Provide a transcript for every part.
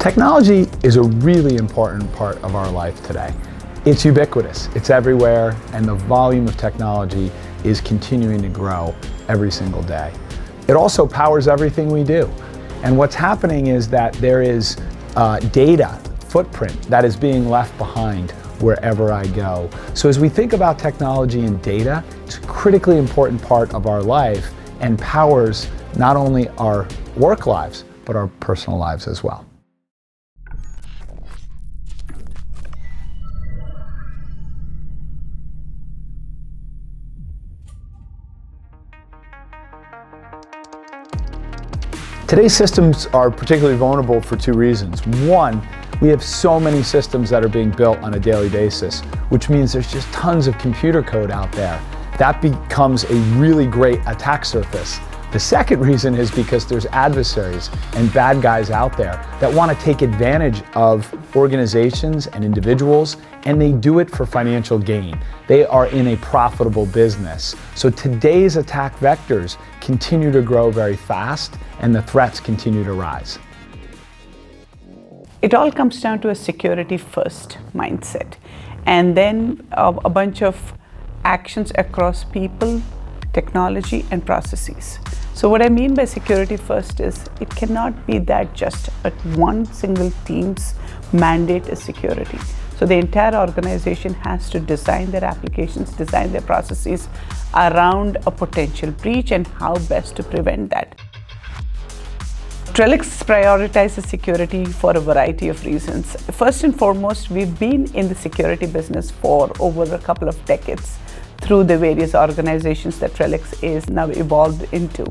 Technology is a really important part of our life today. It's ubiquitous, it's everywhere, and the volume of technology is continuing to grow every single day. It also powers everything we do. And what's happening is that there is data footprint that is being left behind wherever I go. So as we think about technology and data, it's a critically important part of our life and powers not only our work lives, but our personal lives as well. Today's systems are particularly vulnerable for two reasons. One, we have so many systems that are being built on a daily basis, which means there's just tons of computer code out there. That becomes a really great attack surface. The second reason is because there's adversaries and bad guys out there that want to take advantage of organizations and individuals, and they do it for financial gain. They are in a profitable business. So today's attack vectors continue to grow very fast, and the threats continue to rise. It all comes down to a security first mindset, and then a bunch of actions across people, technology, and processes. So what I mean by security first is it cannot be that just at one single team's mandate is security. So the entire organization has to design their applications, design their processes around a potential breach and how best to prevent that. TRELLIX prioritizes security for a variety of reasons. First and foremost, we've been in the security business for over a couple of decades through the various organizations that TRELLIX is now evolved into.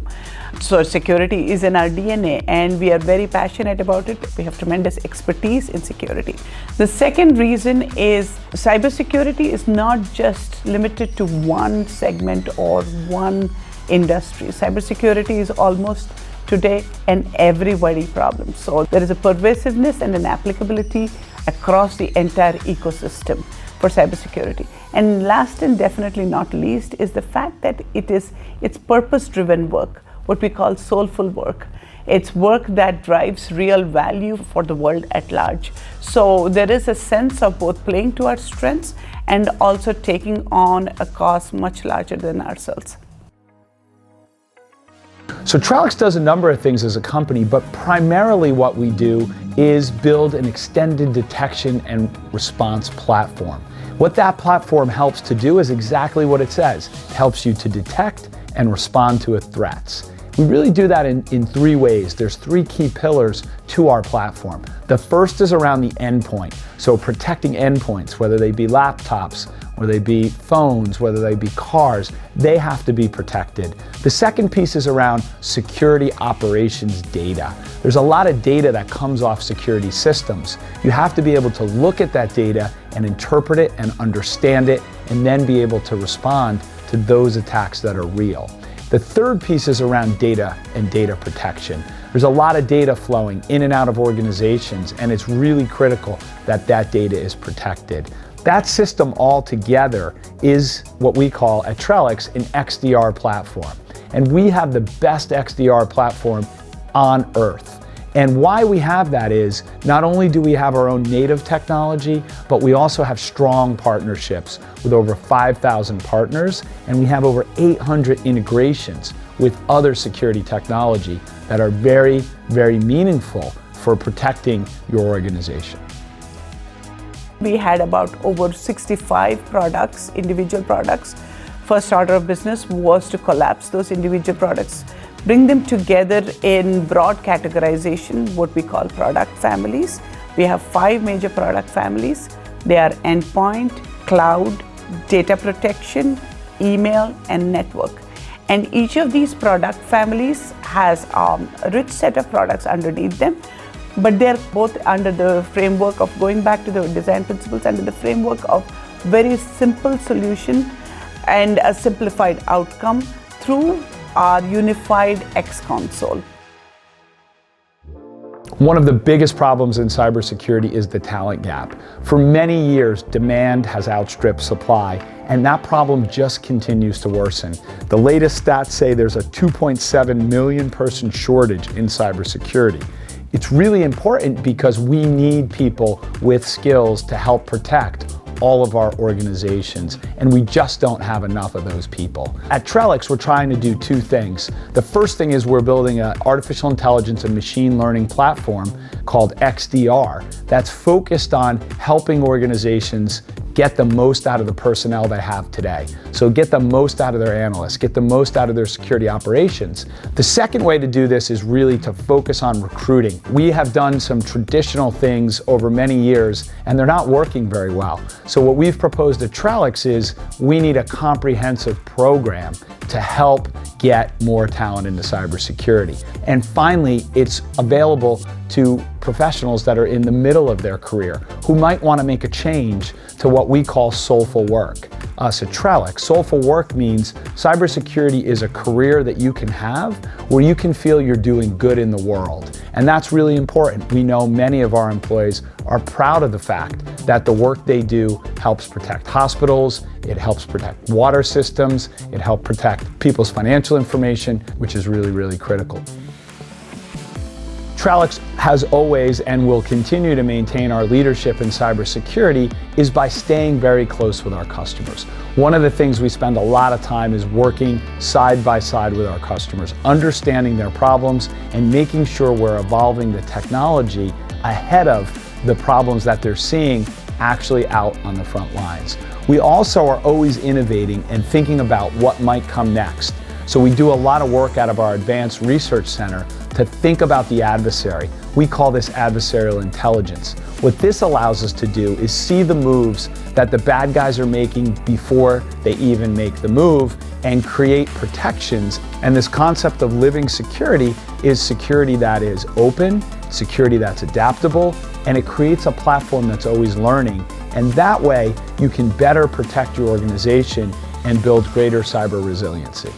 So security is in our DNA and we are very passionate about it. We have tremendous expertise in security. The second reason is cybersecurity is not just limited to one segment or one industry. Cybersecurity is almost today an everybody problem. So there is a pervasiveness and an applicability across the entire ecosystem for cybersecurity. And last and definitely not least is the fact that it's purpose-driven work, what we call soulful work. It's work that drives real value for the world at large. So there is a sense of both playing to our strengths and also taking on a cause much larger than ourselves. So TRELLIX does a number of things as a company, but primarily what we do is build an extended detection and response platform. What that platform helps to do is exactly what it says. It helps you to detect and respond to threats. We really do that in three ways. There's three key pillars to our platform. The first is around the endpoint. So protecting endpoints, whether they be laptops, whether they be phones, whether they be cars, they have to be protected. The second piece is around security operations data. There's a lot of data that comes off security systems. You have to be able to look at that data and interpret it and understand it, and then be able to respond to those attacks that are real. The third piece is around data and data protection. There's a lot of data flowing in and out of organizations, and it's really critical that that data is protected. That system altogether is what we call at TRELLIX an XDR platform. And we have the best XDR platform on earth. And why we have that is not only do we have our own native technology, but we also have strong partnerships with over 5,000 partners, and we have over 800 integrations with other security technology that are very, very meaningful for protecting your organization. We had about over 65 products, individual products. First order of business was to collapse those individual products, bring them together in broad categorization, what we call product families. We have 5 major product families. They are endpoint, cloud, data protection, email, and network. And each of these product families has a rich set of products underneath them, but they're both under the framework of going back to the design principles, under the framework of very simple solution and a simplified outcome through our unified X console. One of the biggest problems in cybersecurity is the talent gap. For many years, demand has outstripped supply, and that problem just continues to worsen. The latest stats say there's a 2.7 million person shortage in cybersecurity. It's really important because we need people with skills to help protect all of our organizations, and we just don't have enough of those people. At TRELLIX, we're trying to do two things. The first thing is we're building an artificial intelligence and machine learning platform called XDR that's focused on helping organizations get the most out of the personnel they have today. So get the most out of their analysts, get the most out of their security operations. The second way to do this is really to focus on recruiting. We have done some traditional things over many years and they're not working very well. So what we've proposed at TRELLIX is we need a comprehensive program to help get more talent into cybersecurity. And finally, it's available to professionals that are in the middle of their career who might want to make a change to what we call soulful work. Us at TRELLIX, soulful work means cybersecurity is a career that you can have where you can feel you're doing good in the world. And that's really important. We know many of our employees are proud of the fact that the work they do helps protect hospitals, it helps protect water systems, it helps protect people's financial information, which is really, really critical. TRELLIX has always and will continue to maintain our leadership in cybersecurity is by staying very close with our customers. One of the things we spend a lot of time is working side by side with our customers, understanding their problems and making sure we're evolving the technology ahead of the problems that they're seeing actually out on the front lines. We also are always innovating and thinking about what might come next. So we do a lot of work out of our Advanced Research Center to think about the adversary. We call this adversarial intelligence. What this allows us to do is see the moves that the bad guys are making before they even make the move and create protections. And this concept of living security is security that is open, security that's adaptable, and it creates a platform that's always learning. And that way you can better protect your organization and build greater cyber resiliency.